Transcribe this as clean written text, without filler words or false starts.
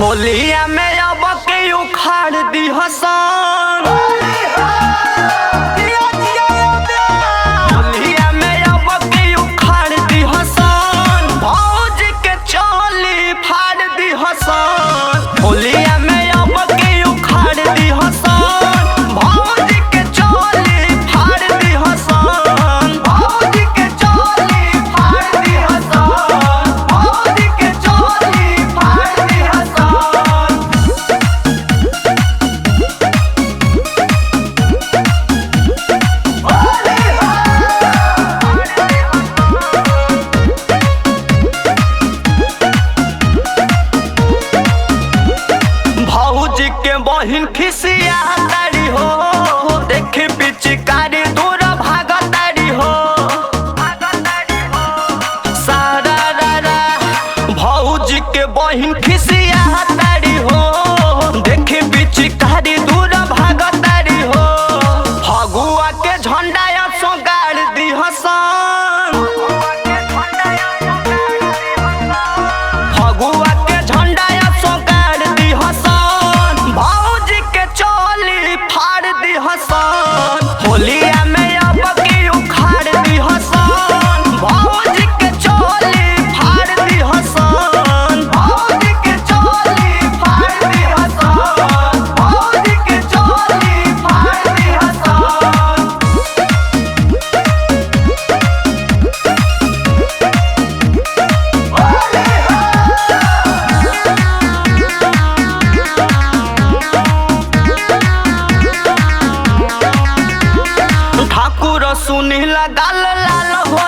होलिया में अब के उखाड़ दी हसन। होलिया में अब के उखाड़ दी हसन। भौज के चोली फाड़ दी हसन। होलिया में अब के उखाड़ दी हसन। भौज के चोली फाड़ दी हसन। भौज के चोली फाड़ दी हसन। भौज के चोली फाड़ दी हसन। भौजी के बहिन खिसिया तारी हो। देखे पिचकारी दूर भाग तारी हो। सारा रा भौजी के बहिन खिसिया तारी हो। देखे पिचकारी दूर भाग तारी हो। फगुआ के झंडा सो गाड़ दी हसन। फगुआ के झंडा सो गाड़ दी हसन। भौजी के चोली फाड़ दी हसन। होलिया में अब की उखाड़ दी हसन। भौजी के चोली फाड़ दी हसन। भौजी के चोली फाड़ दी हसन। भौजी के चोली फाड़ दी हसन। ठाकुर सुनील गाल लाल हो